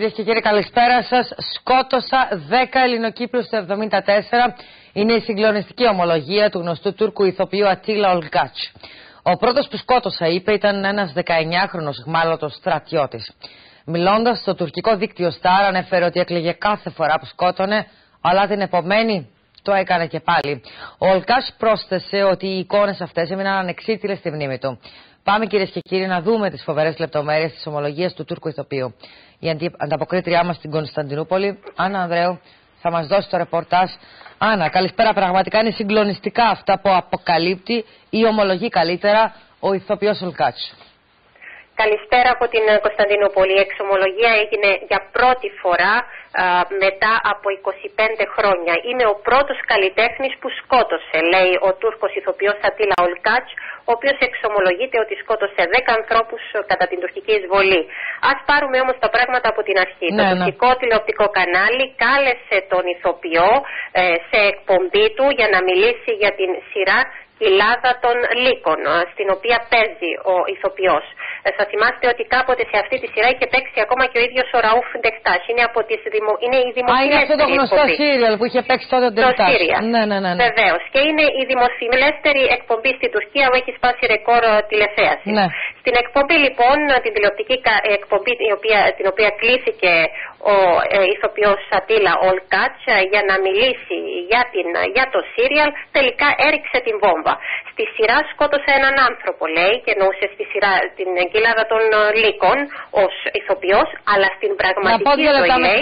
Κυρίες και κύριοι, καλησπέρα σας. Σκότωσα 10 Ελληνοκύπριους το 1974. Είναι η συγκλονιστική ομολογία του γνωστού Τούρκου ηθοποιού Ατίλα Ολκάτς. Ο πρώτος που σκότωσα, είπε, ήταν ένας 19χρονος αιχμάλωτος στρατιώτης. Μιλώντας στο τουρκικό δίκτυο Star, ανέφερε ότι έκλαιγε κάθε φορά που σκότωνε, αλλά την επομένη το έκανε και πάλι. Ο Ολκάτς πρόσθεσε ότι οι εικόνες αυτές έμειναν ανεξίτηλες στη μνήμη του. Πάμε, κυρίες και κύριοι, να δούμε τις φοβερές λεπτομέρειες της ομολογίας του Τούρκου ηθοποιού. Η ανταποκρίτριά μας στην Κωνσταντινούπολη, Άννα Ανδρέου, θα μας δώσει το ρεπορτάζ. Άννα, καλησπέρα. Πραγματικά είναι συγκλονιστικά αυτά που αποκαλύπτει ή ομολογεί καλύτερα ο ηθοποιός Ολκάτς. Καλησπέρα από την Κωνσταντινούπολη. Η εξομολογία έγινε για πρώτη φορά μετά από 25 χρόνια. Είμαι ο πρώτος καλλιτέχνης που σκότωσε, λέει ο Τούρκος ηθοποιός Ατίλα Ολκάτς, ο οποίος εξομολογείται ότι σκότωσε 10 ανθρώπους κατά την τουρκική εισβολή. Ας πάρουμε όμως τα πράγματα από την αρχή. Το τουρκικό τηλεοπτικό κανάλι κάλεσε τον ηθοποιό σε εκπομπή του για να μιλήσει για την σειρά Κοιλάδα των Λύκων, στην οποία παίζει ο ηθοποιός. Θα θυμάστε ότι κάποτε σε αυτή τη σειρά είχε παίξει ακόμα και ο ίδιος ο Ραούφ Ντεκτάς. Είναι η δημοφιλέστερη. Είναι αυτό το γνωστό σύριαλ που είχε παίξει τότε ο Ντεκτάς. Ναι. Βεβαίως. Και είναι η δημοφιλέστερη εκπομπή στην Τουρκία που έχει σπάσει ρεκόρ τηλεθέαση. Ναι. Στην εκπομπή, λοιπόν, την τηλεοπτική εκπομπή την οποία κλήθηκε ο ηθοποιός Ατίλα Ολκάτς για να μιλήσει για το σύριαλ, τελικά έριξε την βόμβα. Στη σειρά σκότωσε έναν άνθρωπο, λέει, και εννοούσε στη σειρά την Κοιλάδα των Λύκων ως ηθοποιός, αλλά στην πραγματική ζωή, λέει...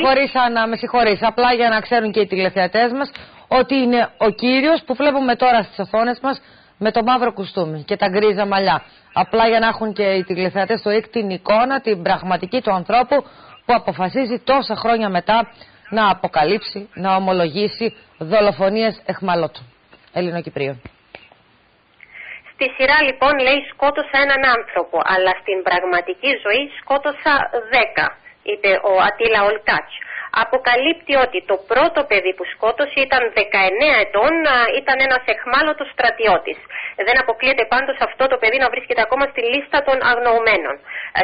Με συγχωρείς, απλά για να ξέρουν και οι τηλεθεατές μας ότι είναι ο κύριος που βλέπουμε τώρα στις οθόνες μας με το μαύρο κουστούμι και τα γκρίζα μαλλιά. Απλά για να έχουν και οι τηλεθεατές στο ΙΚ την εικόνα, την πραγματική του ανθρώπου που αποφασίζει τόσα χρόνια μετά να αποκαλύψει, να ομολογήσει δολοφονίες αιχμαλώτων Ελληνοκυπρίων. Στη σειρά, λοιπόν, λέει, σκότωσα έναν άνθρωπο, αλλά στην πραγματική ζωή σκότωσα 10, είπε ο Ατίλα Ολκάτς. Αποκαλύπτει ότι το πρώτο παιδί που σκότωσε ήταν 19 ετών, ήταν ένας αιχμάλωτος στρατιώτης. Δεν αποκλείεται πάντως αυτό το παιδί να βρίσκεται ακόμα στη λίστα των αγνοωμένων.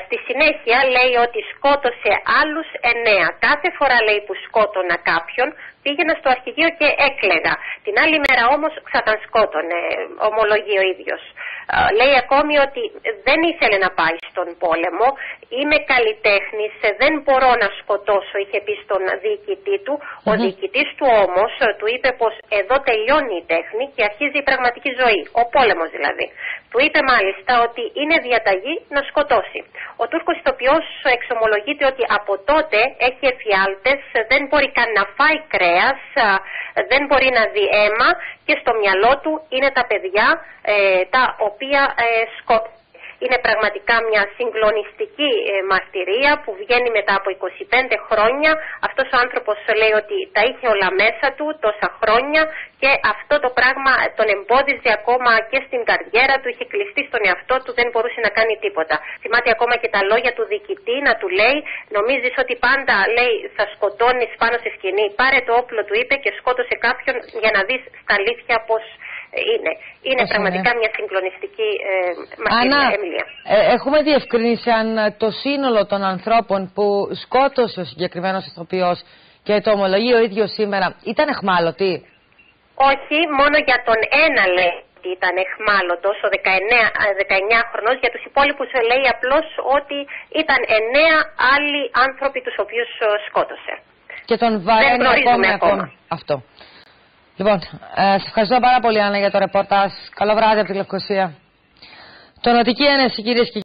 Στη συνέχεια λέει ότι σκότωσε άλλους 9. Κάθε φορά, λέει, που σκότωνα κάποιον, πήγαινα στο αρχηγείο και έκλαιγα. Την άλλη μέρα όμως θα τον σκότωνε, ομολογεί ο ίδιος. Λέει ακόμη ότι δεν ήθελε να πάει στον πόλεμο, είμαι καλλιτέχνης, δεν μπορώ να σκοτώσω, είχε πει στον διοικητή του. Ο διοικητής του όμως του είπε πως εδώ τελειώνει η τέχνη και αρχίζει η πραγματική ζωή, ο πόλεμος δηλαδή. Του είπε μάλιστα ότι είναι διαταγή να σκοτώσει. Ο Τούρκος ηθοποιός εξομολογείται ότι από τότε έχει εφιάλτες, δεν μπορεί καν να φάει κρέας, δεν μπορεί να δει αίμα και στο μυαλό του είναι τα παιδιά τα οποία σκότωσαν. Είναι πραγματικά μια συγκλονιστική μαρτυρία που βγαίνει μετά από 25 χρόνια. Αυτός ο άνθρωπος λέει ότι τα είχε όλα μέσα του τόσα χρόνια και αυτό το πράγμα τον εμπόδιζε ακόμα και στην καριέρα του, είχε κλειστεί στον εαυτό του, δεν μπορούσε να κάνει τίποτα. Θυμάται ακόμα και τα λόγια του διοικητή να του λέει, νομίζεις ότι πάντα, λέει, θα σκοτώνεις πάνω σε σκηνή, πάρε το όπλο, του είπε, και σκότωσε κάποιον για να δεις στα αλήθεια πως είναι πραγματικά μια συγκλονιστική μαρτυρία, Εμιλία. Έχουμε διευκρινίσει αν το σύνολο των ανθρώπων που σκότωσε ο συγκεκριμένος ηθοποιός και το ομολογεί ο ίδιος σήμερα ήταν αιχμάλωτοι? Όχι, μόνο για τον ένα λέει ότι ήταν αιχμάλωτος, ο 19χρονος. Για τους υπόλοιπους λέει απλώς ότι ήταν 9 άλλοι άνθρωποι τους οποίους σκότωσε. Και τον βαραίνει ακόμα αυτό. Λοιπόν, σας ευχαριστώ πάρα πολύ, Άννα, για το ρεπορτάζ. Καλό βράδυ από τη Λευκοσία. Το Νοτική Ένεση, κυρίες και